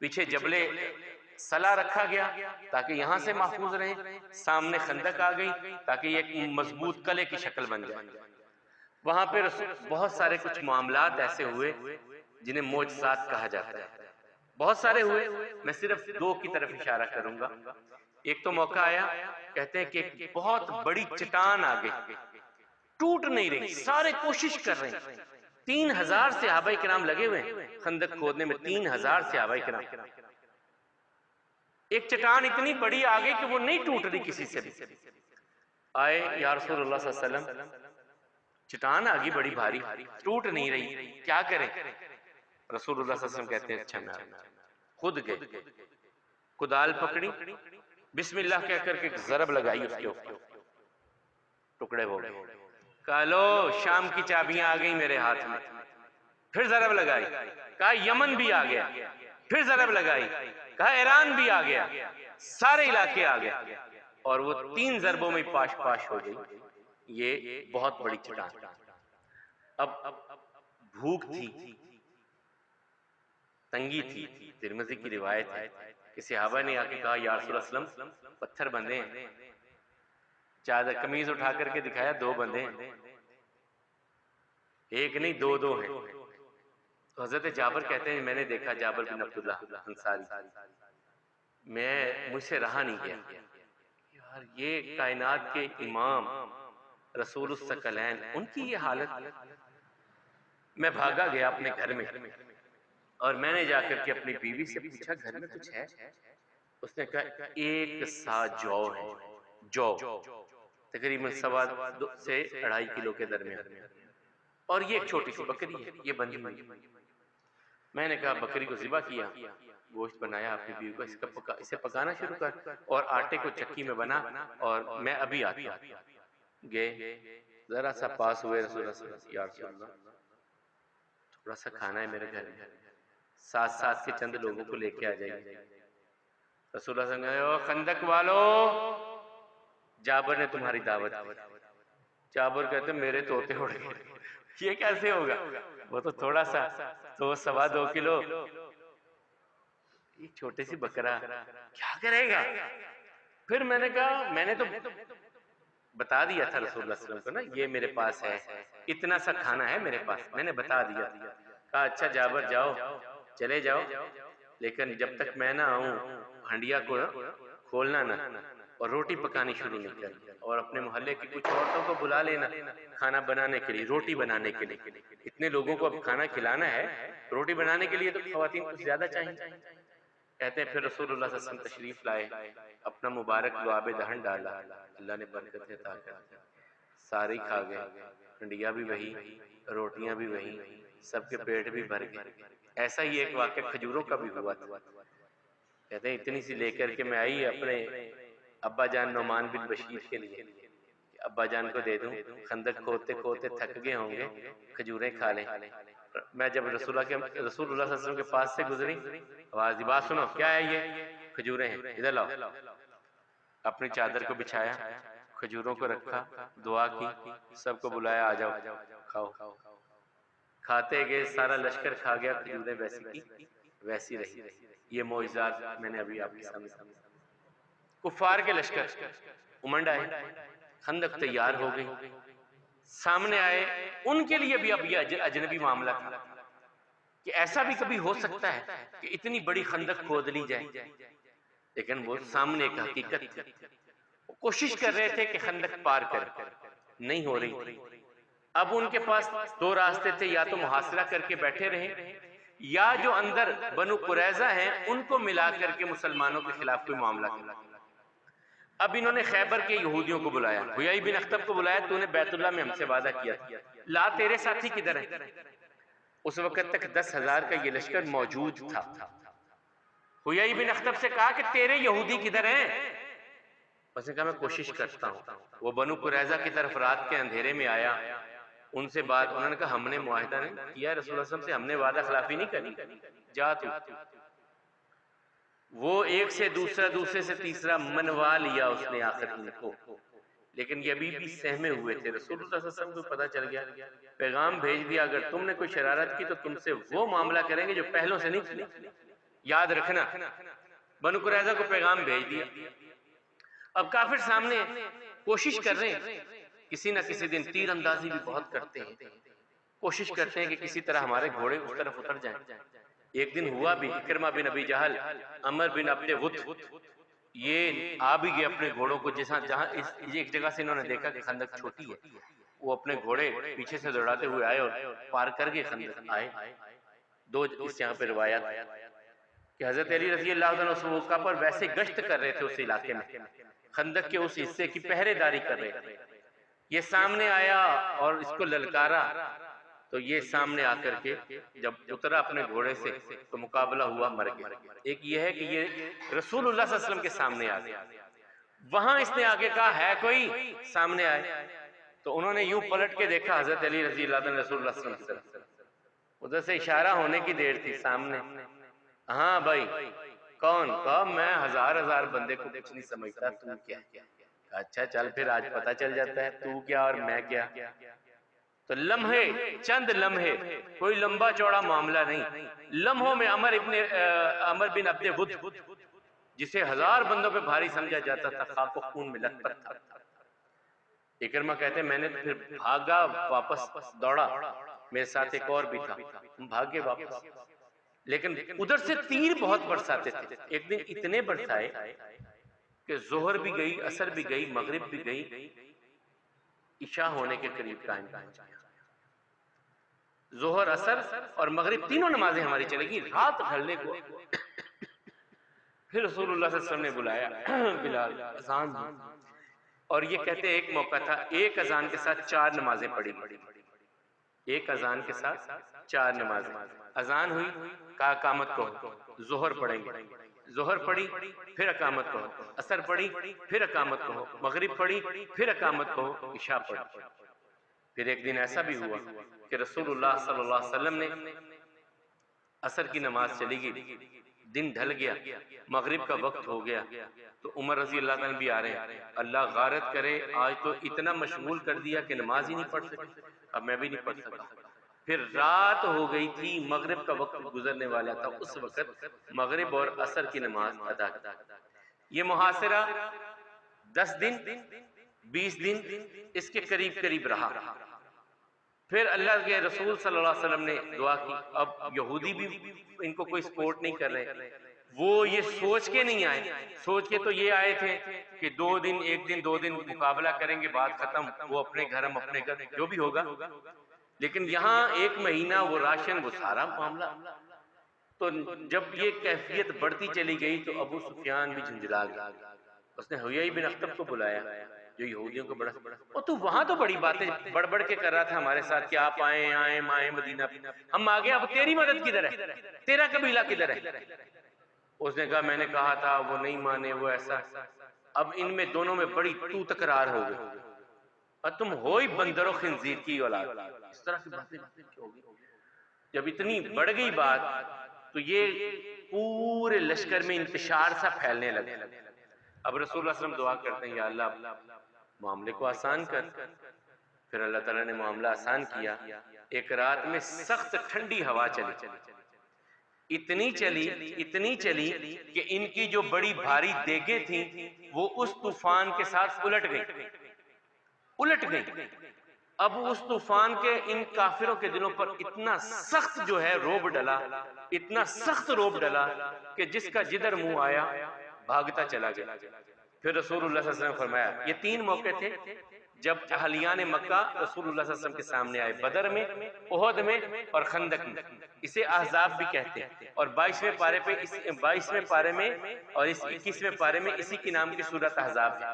پیچھے جبل صلا رکھا گیا تاکہ یہاں سے محفوظ رہیں، سامنے خندق آ گئی تاکہ یہ ایک مضبوط قلعے کی شکل بن جائے۔ وہاں پہ بہت سارے کچھ معاملات ایسے ہوئے جنہیں معجزات کہا جاتا ہے، بہت سارے ہوئے، میں صرف دو کی طرف اشارہ کروں گا۔ ایک تو موقع آیا، کہتے ہیں کہ ایک بہت بڑی چٹان آ گئی، ٹوٹ نہیں رہی، سارے کوشش کر رہے ہیں، 3000 صحابہ کرام لگے ہوئے ہیں خندق کھودنے میں، 3000 صحابہ کرام، ایک چٹان اتنی بڑی آ گئی کہ وہ نہیں ٹوٹ رہی کسی سے بھی۔ آئے یا رسول اللہ صلی اللہ علیہ وسلم، چٹان آگی بڑی بھاری، ٹوٹ نہیں رہی، کیا کریں؟ رسول اللہ صلی اللہ علیہ وسلم کہتے ہیں اچھا میں خود گئے، کدال پکڑی، بسم اللہ کہہ کر کے ضرب لگائی اس کے اوپر، ٹکڑے ہو گئے۔ کہا لو شام کی چابیاں آ گئی میرے ہاتھ میں، پھر ضرب لگائی، کہا یمن بھی آ گیا، پھر ضرب لگائی، کہا ایران بھی آ گیا، سارے علاقے آ گئے، اور وہ 3 ضربوں میں پاش پاش ہو گئی۔ یہ بہت بڑی چٹان۔ اب بھوک تھی، تنگی تھی، ترمذی کی روایت ہے کہ صحابہ نے آ کے کہا یا رسول اللہ صلی اللہ علیہ وسلم پتھر بندھے ہیں، چادر قمیض اٹھا کر کے دکھایا 2 بندھے ہیں، ایک نہیں 2 ہیں۔ تو حضرت جابر کہتے ہیں میں نے دیکھا، جابر بن عبداللہ انصاری، مجھ سے رہا نہیں گیا، یار یہ کائنات کے امام رسول الثقلین، ان کی یہ حالت۔ میں بھاگا گیا اپنے گھر میں، اور میں نے جا کر کے اپنی بیوی سے پوچھا گھر میں کچھ ہے؟ اس نے کہا 1 سا جو ہے، جو تقریباً 2.25 سے 2.5 کلو کے درمیان، اور یہ ایک چھوٹی سی بکری ہے، یہ بندھی ہوئی۔ میں نے کہا بکری کو ذبح کیا، گوشت بنایا اپنی بیوی کو، اسے پکانا شروع کر، اور آٹے کو چکی میں بنا، اور میں ابھی آتا ہوں۔ گئے، ذرا سا پاس ہوئے رسول اللہ صلی اللہ علیہ وسلم، یا رسول اللہ تھوڑا سا کھانا ہے میرے گھر میں، ساتھ کے چند لوگوں کو لے کے آ جائیے۔ رسول اللہ صلی اللہ علیہ وسلم نے خندق والو، جابر نے تمہاری دعوت دی۔ جابر کہتے ہیں میرے طوطے اڑ گئے، یہ کیسے ہوگا؟ وہ تو تھوڑا سا، تو 2.25 کلو، یہ چھوٹے سی بکرا کیا کرے گا؟ پھر میں نے کہا، میں نے تو بتا دیا تھا رسول اللہ صلی اللہ علیہ وسلم کو نا، یہ میرے پاس ہے، اتنا سا کھانا ہے میرے پاس، میں نے بتا دیا۔ کہا اچھا جابر جاؤ، چلے جاؤ، لیکن جب تک میں نہ آؤں ہنڈیا کو کھولنا نہ، اور روٹی پکانی شروع نہیں کرنی، اور اپنے محلے کی کچھ عورتوں کو بلا لینا کھانا بنانے کے لیے، روٹی بنانے کے لیے، اتنے لوگوں کو اب کھانا کھلانا ہے، روٹی بنانے کے لیے تو خواتین کچھ زیادہ چاہیے۔ کہتے ہیں پھر رسول اللہ صلی اللہ علیہ وسلم تشریف لائے، اپنا مبارک لعاب دہن ڈالا، اللہ نے برکت عطا کر دی، سارے کھا گئے، ہنڈیا بھی وہی، روٹیاں بھی وہی، سب کے پیٹ بھی بھر گئے۔ ایسا ہی ایک واقعہ کھجوروں کا بھی ہوا تھا، کہتے ہیں اتنی سی لے کر کے میں آئی اپنے ابا جان نعمان بن بشیر کے لیے، ابا جان کو دے دوں، خندق کھودتے کھودتے تھک گئے ہوں گے، کھجوریں کھا لیں۔ میں جب رسول اللہ صلی اللہ علیہ وسلم کے پاس سے گزری، آواز دی بات سنو، کیا ہے یہ؟ کھجوریں ہیں، ادھر لاؤ۔ اپنی چادر کو بچھایا، کھجوروں کو رکھا، دعا کی، سب کو بلایا، آ جاؤ کھاؤ۔ کھاتے گئے، سارا لشکر کھا گیا، کھجوریں ویسی کی ویسی رہی۔ یہ معجزات میں نے ابھی آپ کے سامنے۔ کفار کے لشکر امنڈ آئے، خندق تیار ہو گئی، سامنے آئے، ان کے لیے بھی اب یہ اجنبی معاملہ تھا کہ ایسا بھی کبھی ہو سکتا ہے کہ اتنی بڑی خندق کھود لی جائے، لیکن وہ سامنے ایک حقیقت تھی۔ وہ کوشش کر رہے تھے کہ خندق پار کریں، نہیں ہو رہی۔ اب ان کے پاس 2 راستے تھے، یا تو محاصرہ کر کے بیٹھے رہیں، یا جو اندر بنو قریظہ ہیں ان کو ملا کر کے مسلمانوں کے خلاف کوئی معاملہ کرنا۔ اب انہوں نے خیبر کے یہودیوں کو بلایا، حیی بن اخطب کو بلایا، تو نے بیت اللہ میں ہم سے وعدہ کیا تھا، لا تیرے ساتھی کدھر ہیں؟ اس وقت تک 10,000 کا یہ لشکر موجود تھا۔ حیی بن اخطب سے کہا کہ تیرے یہودی کدھر ہیں؟ اس نے کہا میں کوشش کرتا ہوں۔ وہ بنو قریظہ کی طرف رات کے اندھیرے میں آیا، ان سے بات، انہوں نے کہا ہم نے معاہدہ نہیں کیا رسول اللہ صلی اللہ علیہ وسلم سے، ہم نے وعدہ خلافی نہیں کرنی، جا تو۔ وہ ایک سے دوسرا، دوسرے سے تیسرا منوا لیا اس نے آخر ان کو، لیکن یہ ابھی بھی سہمے ہوئے تھے۔ رسول اللہ صلی اللہ علیہ وسلم کو پتا چل گیا، پیغام بھیج دیا اگر تم نے کوئی شرارت کی تو تم سے وہ معاملہ کریں گے جو پہلوں سے نہیں کی۔ یاد رکھنا بنو قریظہ کو پیغام بھیج دیا. اب کافر سامنے کوشش کر رہے ہیں، کسی نہ کسی دن تیر اندازی بھی بہت کرتے ہیں، کوشش کرتے ہیں کہ کسی طرح ہمارے گھوڑے اس طرف اتر جائیں. ایک دن ہوا بھی، اکرمہ بن ابی جہل، عمر بن عبد ود، یہ آ بھی گئے اپنے گھوڑوں کو، جہاں ایک جگہ سے انہوں نے دیکھا کہ خندق چھوٹی ہے، وہ اپنے گھوڑے پیچھے سے دوڑاتے ہوئے آئے اور پار کر کے خندق آئے. دو اس یہاں پہ روایات کہ حضرت علی رضی اللہ عنہ اس موقع پر ویسے گشت کر رہے تھے اس علاقے میں، خندق کے اس حصے کی پہرے داری کر رہے تھے. یہ سامنے آیا اور اس کو للکارا، تو یہ سامنے آ کر کے جب اترا اپنے گھوڑے سے تو مقابلہ ہوا، مر گیا. ایک یہ ہے کہ یہ رسول اللہ صلی اللہ علیہ وسلم کے سامنے آ گیا. وہاں اس نے آگے کہا ہے کوئی سامنے آئے، تو انہوں نے یوں پلٹ کے دیکھا حضرت علی رضی اللہ عنہ رسول اللہ صلی اللہ علیہ وسلم کی طرف، ادھر سے اشارہ ہونے کی دیر تھی سامنے. ہاں بھائی کون؟ کہا میں ہزار بندے کو کچھ نہیں سمجھتا، تو کیا؟ اچھا چل پھر آج پتہ چل جاتا ہے تو کیا اور میں کیا. تو لمحے، چند لمحے، کوئی لمبا چوڑا معاملہ نہیں، لمحوں میں عمر بن عبد ود جسے 1000 بندوں پہ بھاری سمجھا جاتا تھا، خاک و خون میں لت پت تھا. اکرمہ کہتے ہیں میں نے پھر بھاگا، واپس دوڑا، میرے ساتھ ایک اور بھی تھا، ہم بھاگے واپس، لیکن ادھر سے تیر بہت برساتے تھے. ایک دن اتنے برسائے کہ ظہر بھی گئی، عصر بھی گئی، مغرب بھی گئی، عشاء ہونے کے قریب ٹائم پہنچ گیا. ظہر، عصر اور مغرب تینوں نمازیں ہماری چلے گی. رات ڈھلنے کو پھر رسول اللہ صلی اللہ علیہ وسلم نے بلایا بلال، اذان دی. اور یہ کہتے ہیں ایک موقع تھا ایک اذان کے ساتھ 4 نمازیں پڑھی، ایک اذان کے ساتھ 4 نمازیں. اذان ہوئی، کہا اقامت کہو، ظہر پڑھیں گے، ظہر پڑھی پھر اقامت کہو، عصر پڑھی پھر اقامت کہو، مغرب پڑھی پھر اقامت کہو، عشاء پڑھی. پھر ایک دن ایسا بھی ہوا کہ رسول اللہ صلی اللہ علیہ وسلم نے عصر کی نماز چلی گئی، دن ڈھل گیا، مغرب کا وقت ہو گیا، تو عمر رضی اللہ عنہ بھی آ رہے ہیں. اللہ غارت کرے آج تو اتنا مشغول کر دیا کہ نماز ہی نہیں پڑھ سکے، اب میں بھی نہیں پڑھ سکا. پھر رات ہو گئی تھی، مغرب کا وقت گزرنے والا تھا، اس وقت مغرب اور عصر کی نماز ادا کی. یہ محاصرہ 10 دن 20 دن اس کے قریب رہا. پھر اللہ کے رسول صلی اللہ علیہ وسلم نے دعا کی. اب یہودی بھی ان کو کوئی سپورٹ نہیں کر رہے، وہ یہ سوچ کے نہیں آئے، سوچ کے تو یہ آئے تھے کہ 2 دن 1 دن 2 دن مقابلہ کریں گے، بات ختم، وہ اپنے گھر ہم اپنے گھر، جو بھی ہوگا. لیکن یہاں 1 مہینہ وہ راشن، وہ سارا معاملہ. تو جب یہ کیفیت بڑھتی چلی گئی تو ابو سفیان بھی جھنجھلا گیا. اس نے حیی بن اخطب کو بلایا جو یہودیوں کو بڑا، اور تو وہاں تو بڑی باتیں بڑھ کے کر رہا تھا ہمارے ساتھ کہ آپ آئیں مدینہ، ہم آگے، اب تیری مدد کدھر ہے، تیرا قبیلہ کدھر ہے؟ اس نے کہا میں نے کہا تھا، وہ نہیں مانے، وہ ایسا. اب ان میں دونوں میں بڑی تو تکرار ہو گئی، اور تم ہو ہی بندر و خنزیر کی اولاد. اس طرح کی باتیں ہو گئی. جب اتنی بڑھ گئی بات تو یہ پورے لشکر میں انتشار سا پھیلنے لگا. اب رسول اللہ صلی اللہ علیہ وسلم دعا کرتے ہیں یا اللہ معاملے کو آسان کر. پھر اللہ تعالیٰ نے معاملہ آسان کیا. ایک رات میں سخت ٹھنڈی ہوا چلی، اتنی چلی کہ ان کی جو بڑی بھاری دیگیں تھیں وہ اس طوفان کے ساتھ الٹ گئی. اب اس طوفان کے ان کافروں کے دلوں پر اتنا سخت جو ہے روب ڈلا، اتنا سخت روب ڈلا کہ جس کا جدھر منہ آیا بھاگتا چلا گیا. پھر رسول اللہ صلی اللہ علیہ وسلم نے فرمایا، یہ 3 موقع تھے جب اہلیان مکہ رسول اللہ صلی اللہ علیہ وسلم کے سامنے آئے، بدر میں، احد میں اور خندق میں. اسے احزاب بھی کہتے ہیں. اور 22ویں پارے میں اور اس 21ویں پارے میں اسی کی نام کی سورت احزاب ہے.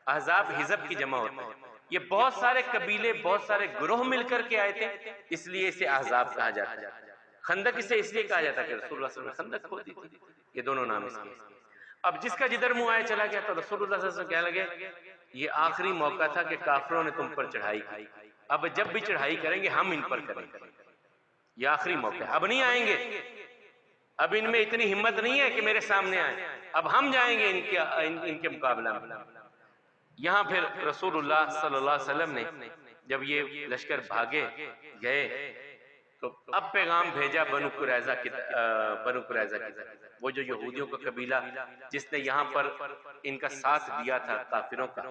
احزاب حزب کی جمع ہوتا ہے. یہ بہت سارے قبیلے، بہت سارے گروہ مل کر کے آئے تھے، اس لیے اسے احزاب کہا جاتا ہے. خندق اسے اس لیے کہا جاتا ہے کہ رسول اللہ صلی اللہ علیہ وسلم نے خندق کھودی تھی. یہ دونوں نام اس کے. اب جس کا جدھر منہ آیا چلا گیا. تو رسول اللہ صلی اللہ علیہ وسلم کہنے لگے یہ آخری موقع تھا کہ کافروں نے تم پر چڑھائی کی، اب جب بھی چڑھائی کریں گے ہم ان پر کریں گے. یہ آخری موقع ہے، اب نہیں آئیں گے. اب ان میں اتنی ہمت نہیں ہے کہ میرے سامنے آئیں، اب ہم جائیں گے ان کے مقابلہ میں. یہاں پھر رسول اللہ صلی اللہ علیہ وسلم نے جب یہ لشکر بھاگے گئے تو اب پیغام بھیجا بنو قریظہ کی طرف، وہ جو یہودیوں کا قبیلہ جس نے یہاں پر ان کا ساتھ دیا تھا کافروں کا.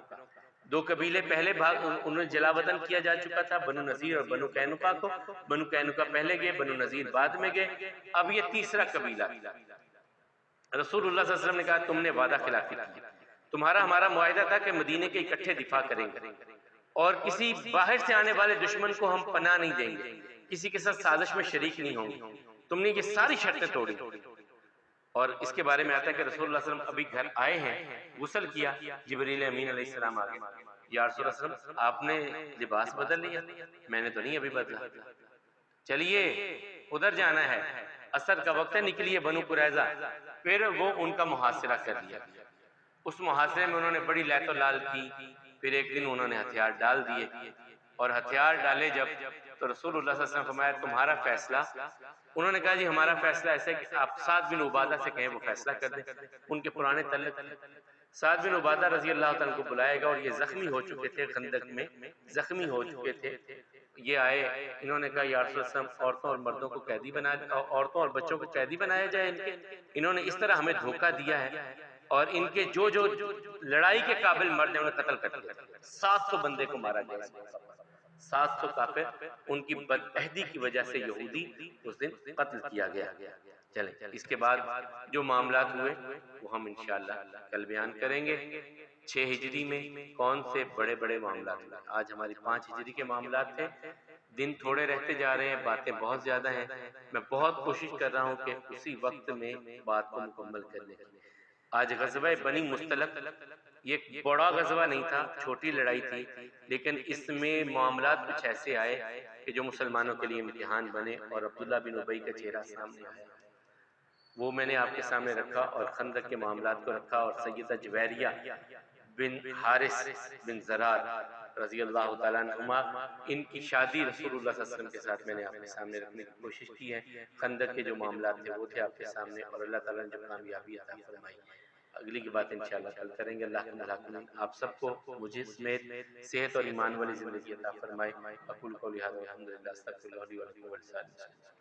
دو قبیلے پہلے انہیں جلا وطن کیا جا چکا تھا، بنو نذیر اور بنو قینقاع کو. بنو قینقاع پہلے گئے، بنو نذیر بعد میں گئے. اب یہ تیسرا قبیلہ. رسول اللہ صلی اللہ علیہ وسلم نے کہا تم نے وعدہ خلافی کی، تمہارا ہمارا معاہدہ تھا کہ مدینے کے اکٹھے دفاع کریں گے اور کسی باہر سے آنے والے دشمن کو ہم پناہ نہیں دیں گے، کسی کے ساتھ سازش میں شریک نہیں ہوں گے. تم نے یہ ساری شرطیں توڑی. اور اس کے بارے میں آتا ہے کہ رسول اللہ صلی اللہ علیہ وسلم ابھی گھر آئے ہیں، غسل کیا، جبریل امین علیہ السلام آگے، یا رسول اللہ صلی اللہ علیہ وسلم آپ نے لباس بدل لیا؟ میں نے تو نہیں ابھی بدلا. چلیے ادھر جانا ہے، عصر کا وقت ہے، نکلیے بنو قریظہ. پھر وہ ان کا محاصرہ کر لیا. اس محاصرے میں انہوں نے بڑی لیت و لال کی. پھر ایک دن انہوں نے ہتھیار ڈال دیے، اور ہتھیار ڈالے جب تو رسول اللہ صلی اللہ علیہ وسلم فرمایا تمہارا فیصلہ. انہوں نے کہا جی ہمارا فیصلہ ایسے کہ آپ سعد بن عبادہ سے کہیں وہ فیصلہ کر دیں. ان کے پرانے تعلق سعد بن عبادہ رضی اللہ تعالیٰ کو بلائے گا، اور یہ زخمی ہو چکے تھے، خندق میں زخمی ہو چکے تھے. یہ آئے، انہوں نے کہا یا رسول اللہ عورتوں اور مردوں کو قیدی بنا، عورتوں اور بچوں کو قیدی بنایا جائے. انہوں نے اس طرح ہمیں دھوکہ دیا ہے، اور ان کے جو لڑائی کے قابل مرد ہیں انہیں قتل کر دیا. 700 بندے کو مارا گیا. 700 کافر، ان کی بدعہدی کی وجہ سے یہودی اس دن قتل کیا گیا. چلیں اس کے بعد جو معاملات ہوئے وہ ہم انشاءاللہ کل بیان کریں گے. 6 ہجری میں کون سے بڑے بڑے معاملات ہوئے. آج ہماری 5 ہجری کے معاملات تھے. دن تھوڑے رہتے جا رہے ہیں، باتیں بہت زیادہ ہیں. میں بہت کوشش کر رہا ہوں کہ اسی وقت میں بات کو مکمل کرنے کی. آج غزوہ بنی مستلق یہ بڑا غزوہ نہیں تھا، چھوٹی لڑائی تھی، لیکن اس میں معاملات کچھ ایسے آئے کہ جو مسلمانوں کے لیے امتحان بنے، اور عبداللہ بن ابی کا چہرہ سامنے آیا. وہ میں نے آپ کے سامنے رکھا، اور خندق کے معاملات کو رکھا، اور سیدہ جویریہ بن حارث بن زرار رضی اللہ تعالیٰ عنہما، ان کی شادی رسول اللہ صلی اللہ علیہ وسلم کے ساتھ میں نے آپ کے سامنے رکھنے کی کوشش کی ہے. خندق کے جو معاملات تھے وہ تھے آپ کے سامنے، اور اللہ تعالیٰ نے جو کامیابی عطا فرمائی. اگلی کی بات انشاءاللہ کل کریں گے. اللہ تعالیٰ آپ سب کو مجھے سمیت صحت اور ایمان والی زندگی عطا فرمائے. اقول قولی ھذا والحمد للہ، استغفر اللہ لی ولکم ولسائر المسلمین.